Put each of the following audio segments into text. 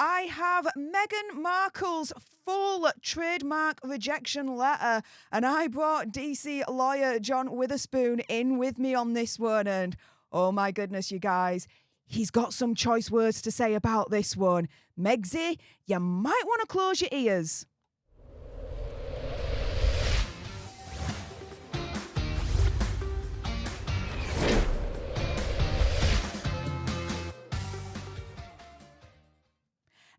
I have Meghan Markle's full trademark rejection letter, and I brought DC lawyer John Witherspoon in with me on this one, and oh my goodness, you guys, he's got some choice words to say about this one. Megsy, you might want to close your ears.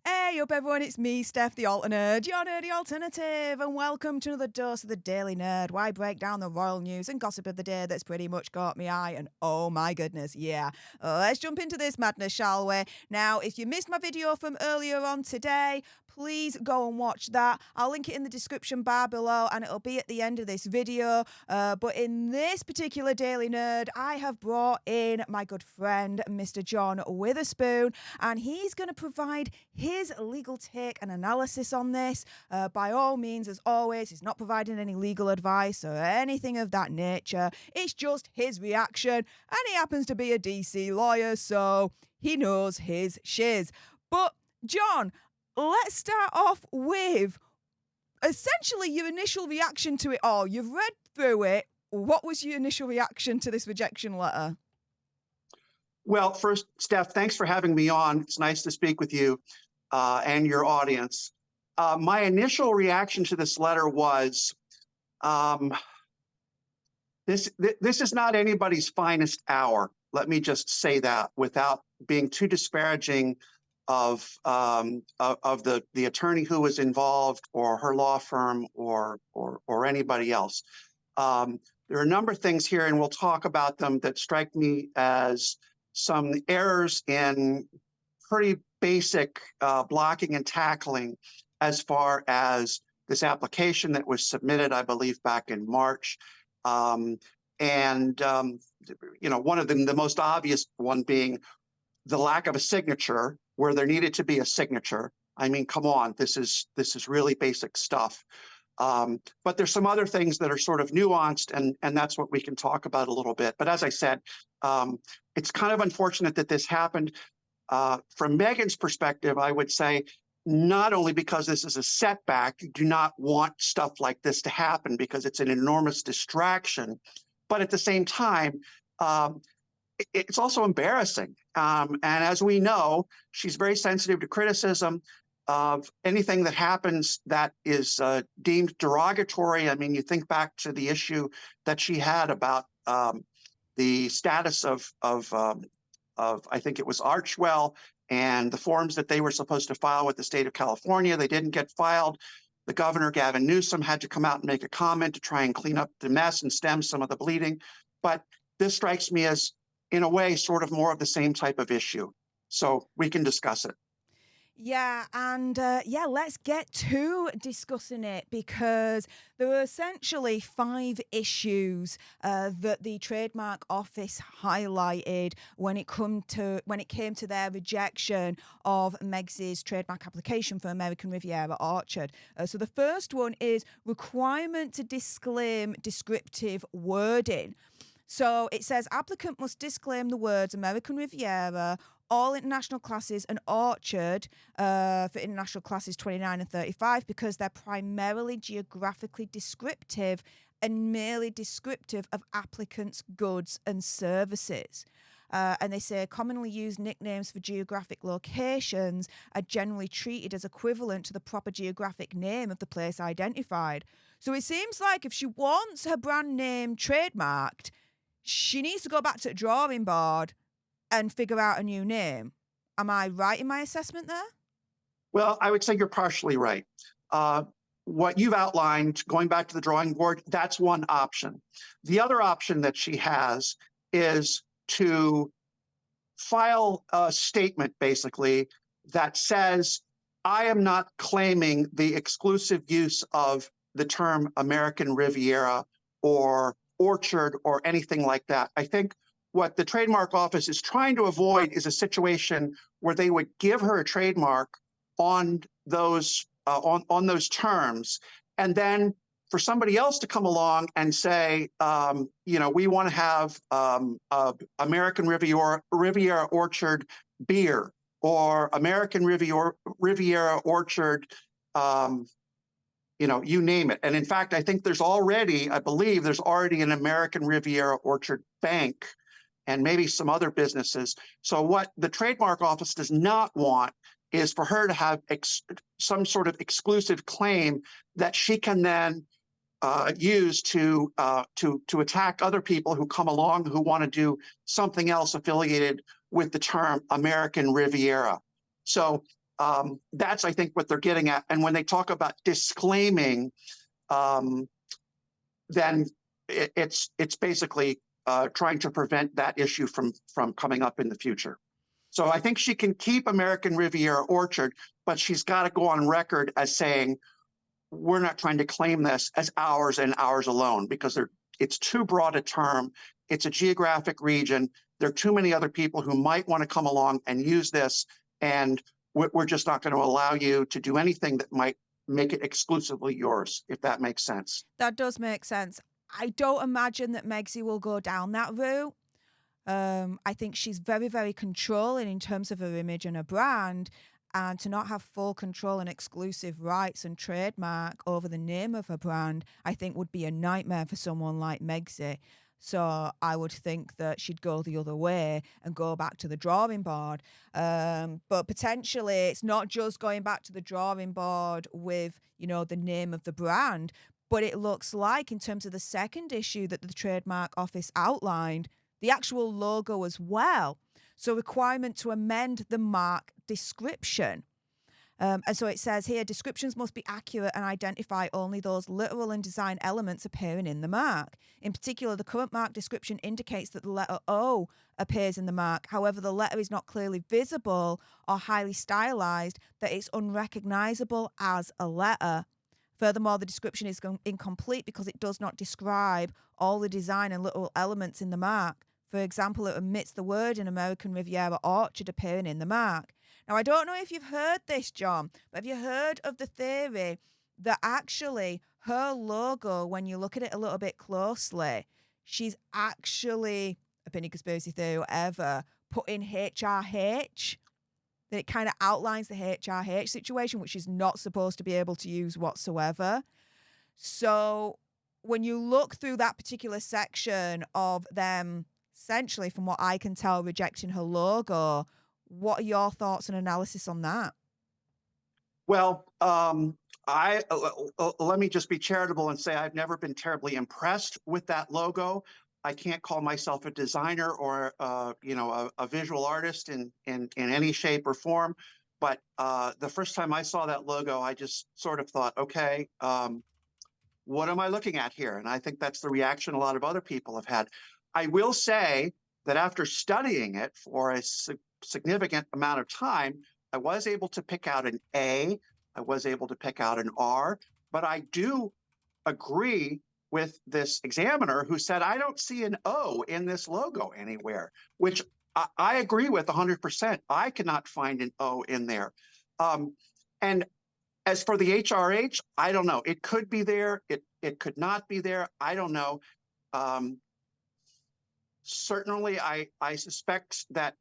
Hey up everyone, it's me, Stef the Alternerd, your nerdy alternative, and welcome to another dose of the Daily Nerd, where I break down the royal news and gossip of the day that's pretty much caught my eye, and oh my goodness, yeah. Let's jump into this madness, shall we? Now, if you missed my video from earlier on today, please go and watch that. I'll link it in the description bar below, and it'll be at the end of this video, but in this particular Daily Nerd, I have brought in my good friend, Mr. John Witherspoon, and he's going to provide his legal take and analysis on this. By all means, as always, he's not providing any legal advice or anything of that nature. It's just his reaction, and he happens to be a DC lawyer, so he knows his shiz. But, John, let's start off with essentially your initial reaction to it all. You've read through it. What was your initial reaction to this rejection letter? Well, first, Steph, thanks for having me on. It's nice to speak with you and your audience. My initial reaction to this letter was, this is not anybody's finest hour. Let me just say that without being too disparaging of the attorney who was involved or her law firm or anybody else. There are a number of things here, and we'll talk about them, that strike me as some errors in pretty basic blocking and tackling as far as this application that was submitted, I believe, back in March. You know, one of them, the most obvious one being the lack of a signature where there needed to be a signature. I mean, come on, this is really basic stuff. But there's some other things that are sort of nuanced, and that's what we can talk about a little bit. But as I said, it's kind of unfortunate that this happened. From Meghan's perspective, I would say, not only because this is a setback, you do not want stuff like this to happen because it's an enormous distraction, but at the same time, it's also embarrassing. And as we know, she's very sensitive to criticism of anything that happens that is deemed derogatory. I mean, you think back to the issue that she had about the status of I think it was Archewell, and the forms that they were supposed to file with the state of California. They didn't get filed. The governor, Gavin Newsom, had to come out and make a comment to try and clean up the mess and stem some of the bleeding. But this strikes me as, in a way, sort of more of the same type of issue. So we can discuss it. Yeah, and let's get to discussing it, because there are essentially 5 issues that the Trademark Office highlighted when it came to their rejection of Megsy's trademark application for American Riviera Orchard. So the first one is requirement to disclaim descriptive wording. So it says applicant must disclaim the words American Riviera, all international classes, and Orchard for international classes 29 and 35 because they're primarily geographically descriptive and merely descriptive of applicants' goods and services. And they say commonly used nicknames for geographic locations are generally treated as equivalent to the proper geographic name of the place identified. So it seems like if she wants her brand name trademarked, she needs to go back to the drawing board and figure out a new name. Am I right in my assessment there? Well, I would say you're partially right. What you've outlined, going back to the drawing board, that's one option. The other option that she has is to file a statement, basically, that says, I am not claiming the exclusive use of the term American Riviera or Orchard or anything like that. I think what the Trademark Office is trying to avoid is a situation where they would give her a trademark on those terms, and then for somebody else to come along and say, you know, we want to have American Riviera Orchard beer or American Riviera Orchard, you name it. And in fact, I think I believe there's already an American Riviera Orchard bank and maybe some other businesses. So what the trademark office does not want is for her to have some sort of exclusive claim that she can then use to attack other people who come along who want to do something else affiliated with the term American Riviera. So that's, I think, what they're getting at. And when they talk about disclaiming, then it's basically trying to prevent that issue from coming up in the future. So I think she can keep American Riviera Orchard, but she's got to go on record as saying, we're not trying to claim this as ours and ours alone, because it's too broad a term. It's a geographic region. There are too many other people who might want to come along and use this, and we're just not going to allow you to do anything that might make it exclusively yours, if that makes sense. That does make sense. I don't imagine that Megxie will go down that route. I think she's very, very controlling in terms of her image and her brand, and to not have full control and exclusive rights and trademark over the name of her brand, I think would be a nightmare for someone like Megxie. So I would think that she'd go the other way and go back to the drawing board. But potentially it's not just going back to the drawing board with, the name of the brand, but it looks like in terms of the second issue that the Trademark Office outlined, the actual logo as well. So requirement to amend the mark description. And so it says here, descriptions must be accurate and identify only those literal and design elements appearing in the mark. In particular, the current mark description indicates that the letter O appears in the mark. However, the letter is not clearly visible or highly stylized, that it's unrecognizable as a letter. Furthermore, the description is incomplete because it does not describe all the design and literal elements in the mark. For example, it omits the word in American Riviera Orchard appearing in the mark. Now, I don't know if you've heard this, John, but have you heard of the theory that actually her logo, when you look at it a little bit closely, she's actually, opinion, conspiracy theory, whatever, put in HRH, that it kind of outlines the HRH situation, which she's not supposed to be able to use whatsoever. So when you look through that particular section of them, essentially, from what I can tell, rejecting her logo, what are your thoughts and analysis on that? Well, let me just be charitable and say I've never been terribly impressed with that logo. I can't call myself a designer or a visual artist in any shape or form. But the first time I saw that logo, I just sort of thought, okay, what am I looking at here? And I think that's the reaction a lot of other people have had. I will say that after studying it for a significant amount of time, I was able to pick out an A, I was able to pick out an R, but I do agree with this examiner who said, I don't see an O in this logo anywhere, which I agree with 100%. I cannot find an O in there. And as for the HRH, I don't know. It could be there. It could not be there. I don't know. Certainly, I suspect that,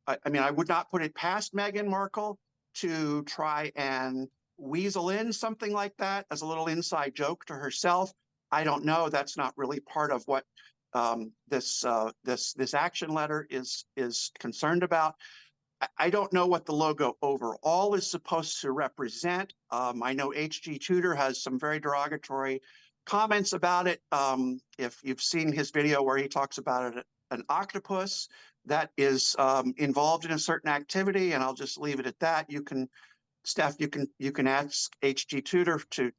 I would not put it past Meghan Markle to try and weasel in something like that as a little inside joke to herself. I don't know. That's not really part of what this action letter is concerned about. I don't know what the logo overall is supposed to represent. I know H.G. Tudor has some very derogatory comments about it. If you've seen his video where he talks about it, an octopus that is involved in a certain activity, and I'll just leave it at that. You can, Steph, you can ask H.G. Tudor to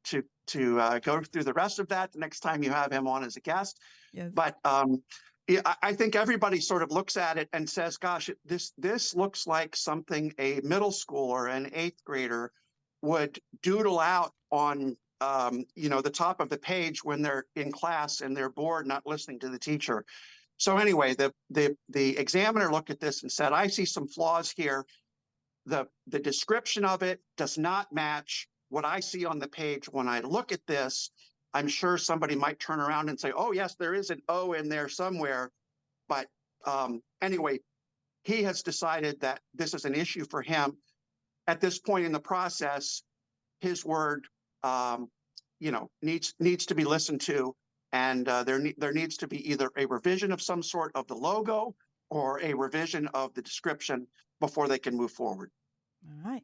go through the rest of that the next time you have him on as a guest. Yes. But I think everybody sort of looks at it and says, gosh, this looks like something a middle schooler, an eighth grader would doodle out on the top of the page when they're in class and they're bored, not listening to the teacher. So anyway, the examiner looked at this and said, I see some flaws here. The description of it does not match what I see on the page when I look at this. I'm sure somebody might turn around and say, oh, yes, there is an O in there somewhere. But anyway, he has decided that this is an issue for him. At this point in the process, his word, needs to be listened to, and there needs to be either a revision of some sort of the logo or a revision of the description before they can move forward. All right.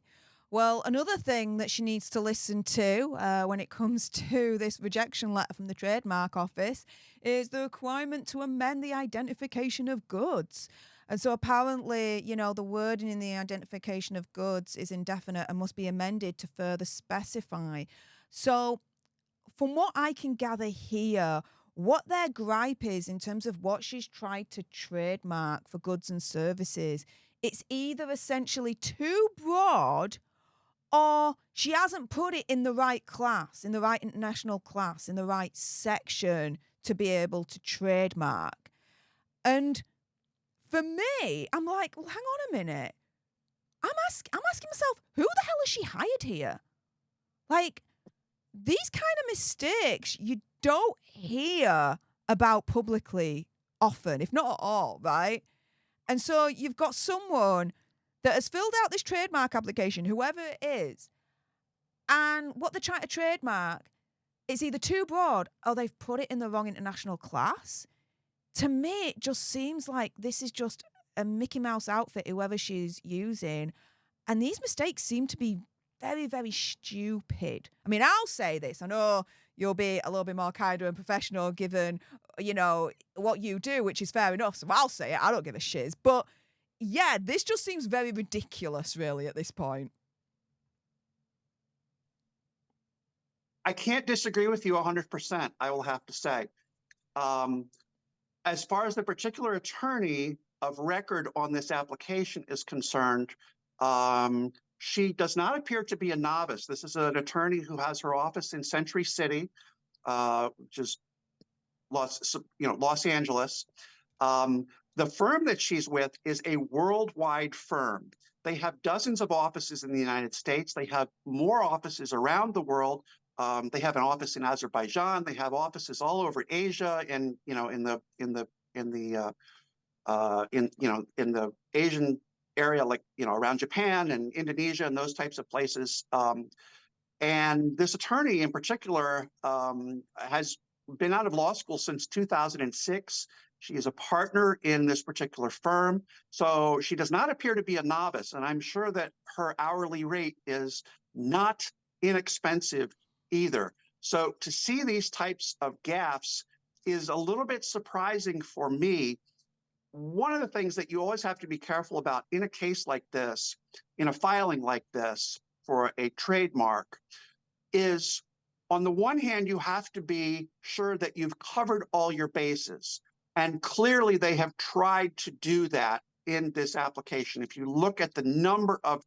Well, another thing that she needs to listen to when it comes to this rejection letter from the Trademark Office is the requirement to amend the identification of goods. And so apparently, the wording in the identification of goods is indefinite and must be amended to further specify. So from what I can gather here, what their gripe is in terms of what she's tried to trademark for goods and services, it's either essentially too broad or she hasn't put it in the right class, in the right international class, in the right section to be able to trademark. And for me, I'm like, well, hang on a minute. I'm asking myself, who the hell has she hired here? Like, these kind of mistakes you don't hear about publicly often, if not at all, right? And so you've got someone that has filled out this trademark application, whoever it is, and what they're trying to trademark, it's either too broad or they've put it in the wrong international class. To me, it just seems like this is just a Mickey Mouse outfit, whoever she's using. And these mistakes seem to be very, very stupid. I mean, I'll say this. I know you'll be a little bit more kinder and professional given, what you do, which is fair enough. So I'll say it. I don't give a shiz. But yeah, this just seems very ridiculous, really, at this point. I can't disagree with you 100%, I will have to say. As far as the particular attorney of record on this application is concerned, she does not appear to be a novice. This is an attorney who has her office in Century City, which is Los Angeles. The firm that she's with is a worldwide firm. They have dozens of offices in the United States. They have more offices around the world. They have an office in Azerbaijan. They have offices all over Asia, and in the Asian area, like around Japan and Indonesia and those types of places. And this attorney in particular has been out of law school since 2006. She is a partner in this particular firm, so she does not appear to be a novice. And I'm sure that her hourly rate is not inexpensive either. So to see these types of gaffes is a little bit surprising for me. One of the things that you always have to be careful about in a case like this, in a filing like this for a trademark, is on the one hand, you have to be sure that you've covered all your bases. And clearly they have tried to do that in this application. If you look at the number of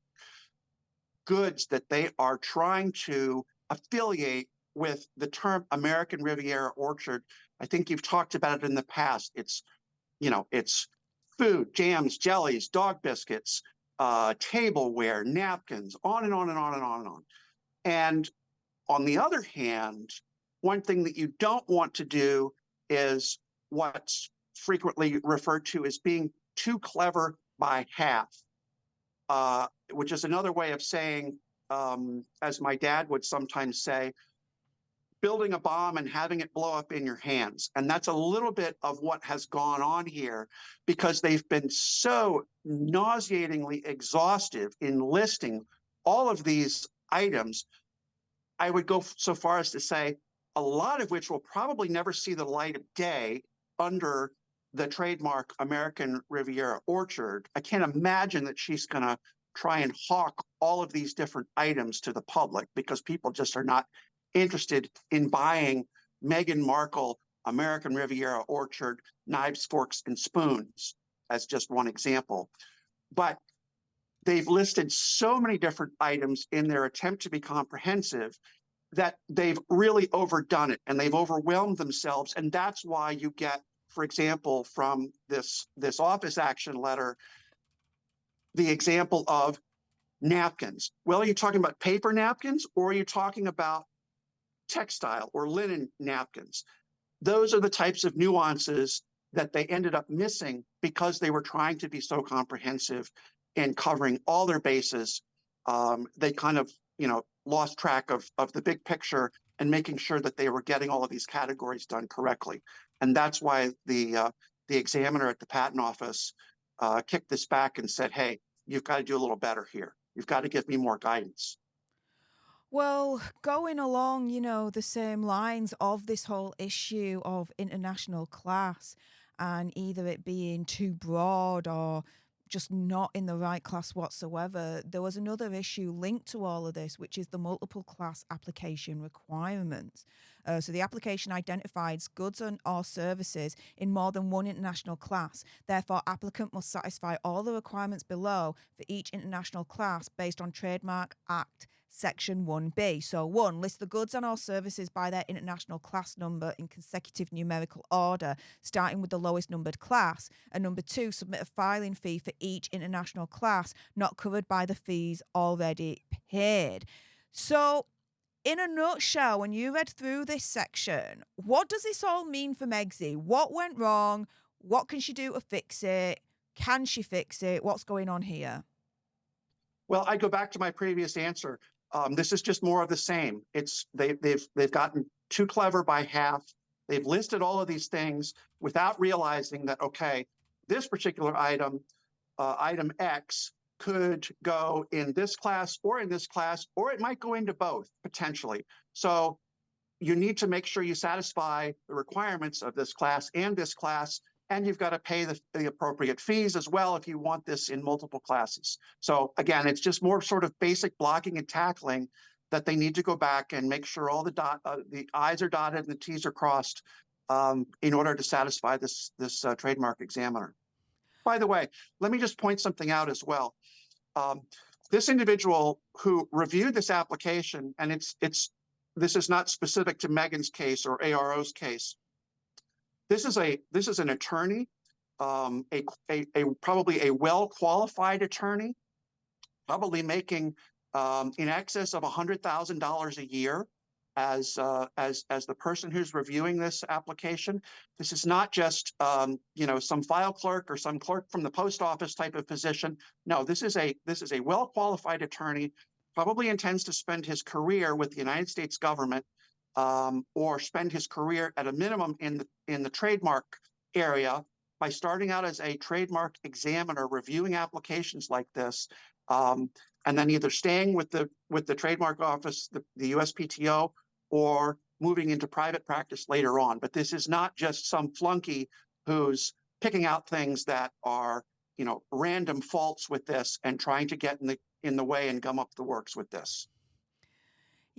goods that they are trying to affiliate with the term American Riviera Orchard, I think you've talked about it in the past. It's food, jams, jellies, dog biscuits, tableware, napkins, on and on and on and on and on. And on the other hand, one thing that you don't want to do is what's frequently referred to as being too clever by half, which is another way of saying, as my dad would sometimes say, building a bomb and having it blow up in your hands. And that's a little bit of what has gone on here, because they've been so nauseatingly exhaustive in listing all of these items. I would go so far as to say a lot of which will probably never see the light of day under the trademark American Riviera Orchard. I can't imagine that she's going to try and hawk all of these different items to the public, because people just are not interested in buying Meghan Markle American Riviera Orchard knives, forks, and spoons, as just one example. But they've listed so many different items in their attempt to be comprehensive that they've really overdone it, and they've overwhelmed themselves. And that's why you get, for example, from this office action letter, the example of napkins. Well, are you talking about paper napkins, or are you talking about textile or linen napkins? Those are the types of nuances that they ended up missing because they were trying to be so comprehensive and covering all their bases. They kind of, lost track of the big picture and making sure that they were getting all of these categories done correctly. And that's why the examiner at the patent office kicked this back and said, hey, you've got to do a little better here. You've got to give me more guidance. Well, going along, the same lines of this whole issue of international class and either it being too broad or just not in the right class whatsoever, there was another issue linked to all of this, which is the multiple class application requirements. So the application identifies goods or services in more than one international class. Therefore, applicant must satisfy all the requirements below for each international class based on Trademark Act Section 1B. So 1, list the goods and or services by their international class number in consecutive numerical order, starting with the lowest numbered class. And number 2, submit a filing fee for each international class not covered by the fees already paid. So, in a nutshell, when you read through this section, what does this all mean for Megzy? What went wrong? What can she do to fix it? Can she fix it? What's going on here? Well, I go back to my previous answer. This is just more of the same. They've gotten too clever by half. They've listed all of these things without realizing that, okay, this particular item, item X, could go in this class, or it might go into both potentially. So you need to make sure you satisfy the requirements of this class, and you've got to pay the appropriate fees as well if you want this in multiple classes. So again, it's just more sort of basic blocking and tackling that they need to go back and make sure all the I's are dotted and the T's are crossed in order to satisfy this trademark examiner. By the way, let me just point something out as well. This individual who reviewed this application, and this is not specific to Meghan's case or ARO's case. This is an attorney, probably a well-qualified attorney, probably making in excess of $100,000 a year as the person who's reviewing this application. This is not just some file clerk or some clerk from the post office type of position. No, this is a well-qualified attorney, probably intends to spend his career with the United States government, or spend his career at a minimum in the trademark area by starting out as a trademark examiner reviewing applications like this, and then either staying with the trademark office, the USPTO, or moving into private practice later on. But this is not just some flunky who's picking out things that are random faults with this and trying to get in the way and gum up the works with this.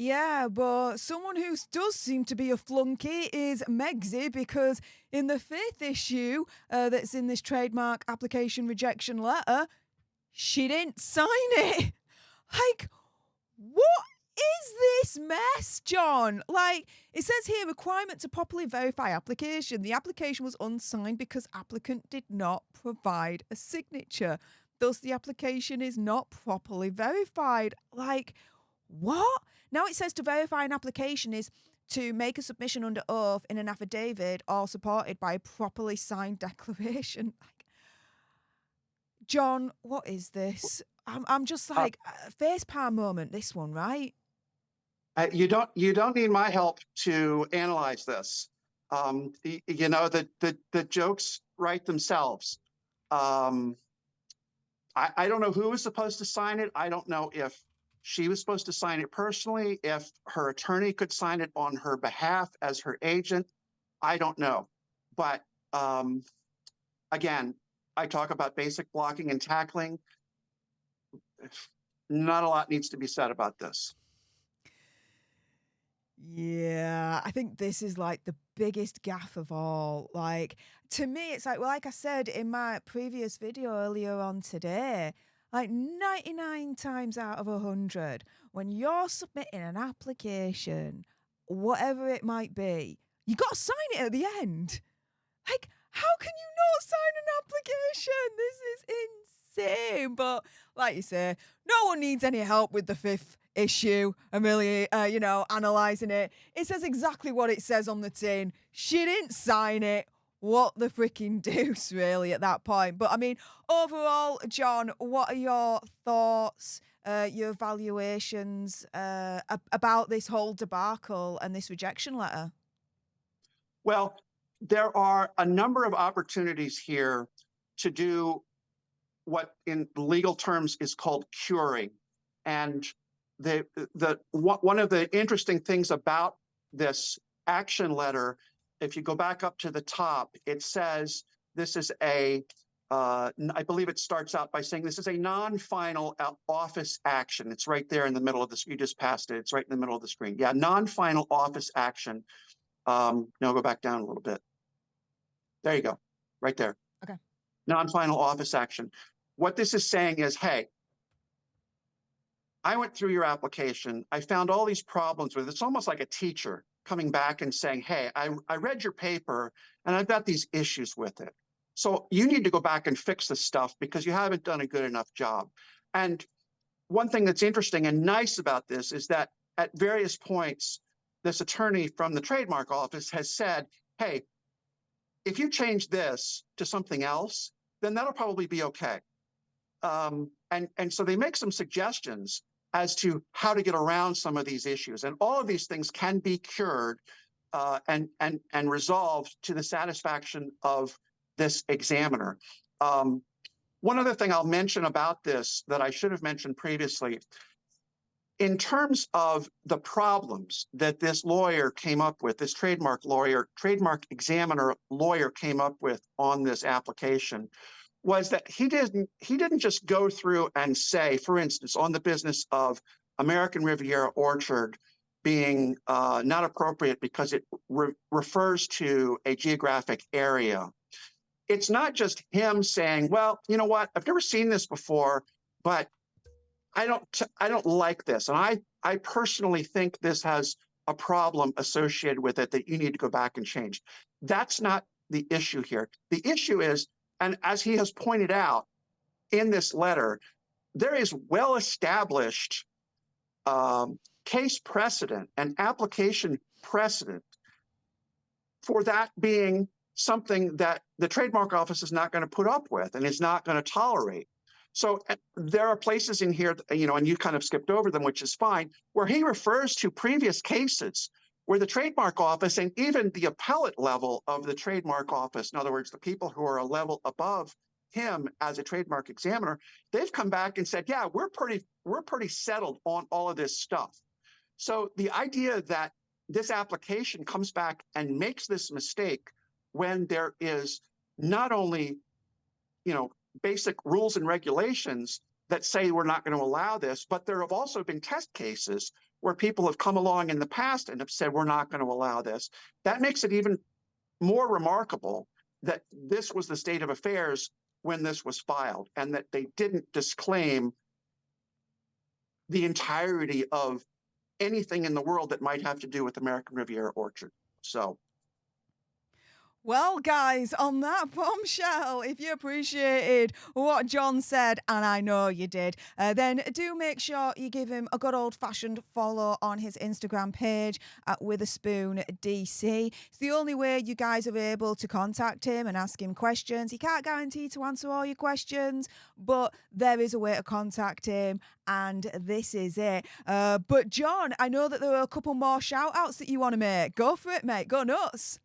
Yeah, but someone who does seem to be a flunky is Megzy, because in the 5th issue that's in this trademark application rejection letter, she didn't sign it. Like, what is this mess, John? Like, it says here, requirement to properly verify application. The application was unsigned because applicant did not provide a signature. Thus, the application is not properly verified. Like, what? Now it says to verify an application is to make a submission under oath in an affidavit or supported by a properly signed declaration. Like, John, what is this? I'm just like facepalm moment. This one, right? You don't need my help to analyze this. The jokes write themselves. I don't know who was supposed to sign it. I don't know if she was supposed to sign it personally, if her attorney could sign it on her behalf as her agent. I don't know. But again, I talk about basic blocking and tackling. Not a lot needs to be said about this. Yeah, I think this is like the biggest gaffe of all. Like, to me, it's like, well, like I said in my previous video earlier on today, like 99 times out of 100, when you're submitting an application, whatever it might be, you got to sign it at the end. Like, how can you not sign an application? This is insane. But like you say, no one needs any help with the 5th issue and really, analysing it. It says exactly what it says on the tin. She didn't sign it. what the freaking deuce, really, at that point. But I mean, overall, John, what are your thoughts, your evaluations about this whole debacle and this rejection letter? Well, there are a number of opportunities here to do what in legal terms is called curing. And one of the interesting things about this action letter, if you go back up to the top, it says this is I believe it starts out by saying this is a non-final office action. It's right there in the middle of this. You just passed it. It's right in the middle of the screen. Yeah, non-final office action. Now go back down a little bit. There you go, right there. Okay. Non-final office action. What this is saying is, hey, I went through your application. I found all these problems with it. It's almost like a teacher coming back and saying, hey, I read your paper and I've got these issues with it. So you need to go back and fix this stuff because you haven't done a good enough job. And one thing that's interesting and nice about this is that at various points, this attorney from the trademark office has said, hey, if you change this to something else, then that'll probably be okay. And so they make some suggestions as to how to get around some of these issues. And all of these things can be cured and resolved to the satisfaction of this examiner. One other thing I'll mention about this that I should have mentioned previously, in terms of the problems that this lawyer came up with, this trademark examiner lawyer came up with on this application, was that he didn't just go through and say, for instance, on the business of American Riviera Orchard being not appropriate because it refers to a geographic area. It's not just him saying, well, you know what, I've never seen this before, but I don't like this. And I personally think this has a problem associated with it that you need to go back and change. That's not the issue here. The issue is, and as he has pointed out in this letter, there is well-established case precedent and application precedent for that being something that the trademark office is not going to put up with and is not going to tolerate. So there are places in here, and you kind of skipped over them, which is fine, where he refers to previous cases where the trademark office and even the appellate level of the trademark office, in other words, the people who are a level above him as a trademark examiner, they've come back and said, yeah, we're pretty settled on all of this stuff. So the idea that this application comes back and makes this mistake when there is not only, basic rules and regulations that say we're not going to allow this, but there have also been test cases where people have come along in the past and have said we're not going to allow this. That makes it even more remarkable that this was the state of affairs when this was filed and that they didn't disclaim the entirety of anything in the world that might have to do with American Riviera Orchard. So. Well, guys, on that bombshell, if you appreciated what John said, and I know you did, then do make sure you give him a good old-fashioned follow on his Instagram page at Witherspoon DC. It's the only way you guys are able to contact him and ask him questions. He can't guarantee to answer all your questions, but there is a way to contact him, and this is it. But John, I know that there are a couple more shout-outs that you want to make. Go for it, mate. Go nuts.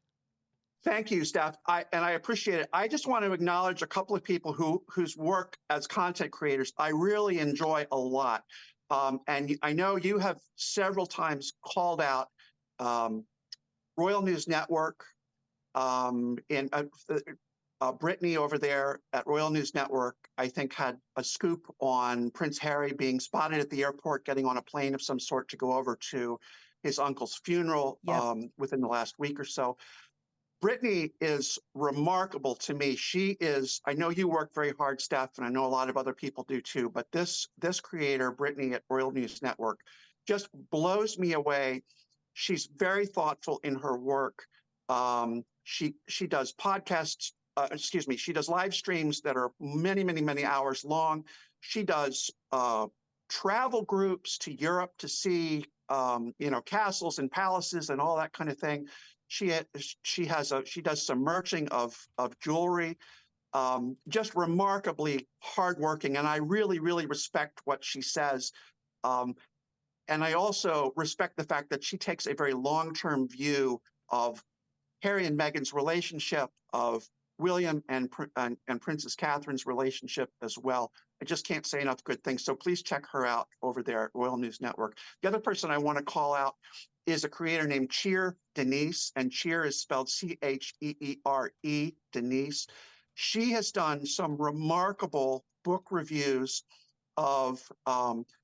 Thank you, Stef. I appreciate it. I just want to acknowledge a couple of people whose work as content creators I really enjoy a lot. And I know you have several times called out Royal News Network and Brittany over there at Royal News Network, I think, had a scoop on Prince Harry being spotted at the airport, getting on a plane of some sort to go over to his uncle's funeral within the last week or so. Brittany is remarkable to me. She is, I know you work very hard, Stef, and I know a lot of other people do too, but this creator, Brittany at Royal News Network, just blows me away. She's very thoughtful in her work. She does podcasts, she does live streams that are many, many, many hours long. She does travel groups to Europe to see, castles and palaces and all that kind of thing. She does some merching of jewelry. Just remarkably hardworking, and I really, really respect what she says. And I also respect the fact that she takes a very long-term view of Harry and Meghan's relationship, of William and Princess Catherine's relationship as well. I just can't say enough good things. So please check her out over there at Royal News Network. The other person I want to call out is a creator named Cheer Denise, and Cheer is spelled Cheere, Denise. She has done some remarkable book reviews of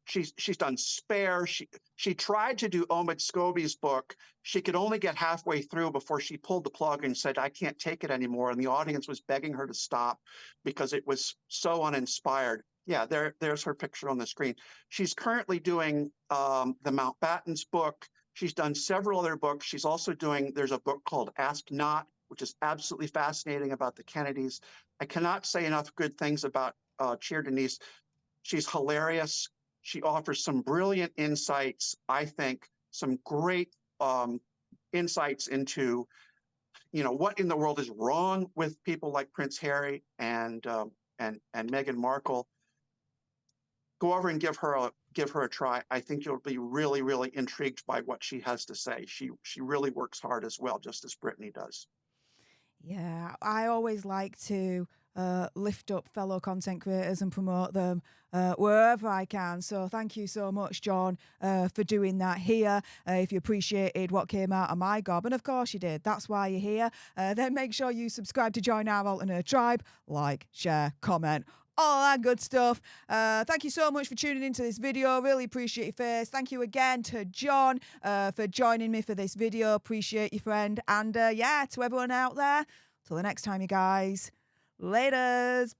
she's done Spare. She tried to do Omid Scobie's book. She could only get halfway through before she pulled the plug and said, I can't take it anymore. And the audience was begging her to stop because it was so uninspired. Yeah, there's her picture on the screen. She's currently doing the Mountbatten's book. She's done several other books. She's also doing, there's a book called Ask Not, which is absolutely fascinating about the Kennedys. I cannot say enough good things about Cheer Denise. She's hilarious. She offers some brilliant insights, I think, some great insights into, what in the world is wrong with people like Prince Harry and Meghan Markle. Go over and give her a try. I think you'll be really, really intrigued by what she has to say. She really works hard as well, just as Brittany does. Yeah, I always like to lift up fellow content creators and promote them wherever I can. So thank you so much, John, for doing that here. If you appreciated what came out of my gob, and of course you did, that's why you're here, then make sure you subscribe to join our alternate tribe, like, share, comment, all that good stuff. Thank you so much for tuning into this video. Really appreciate your face. Thank you again to John for joining me for this video. Appreciate you, friend. And yeah, to everyone out there, till the next time, you guys. Laters.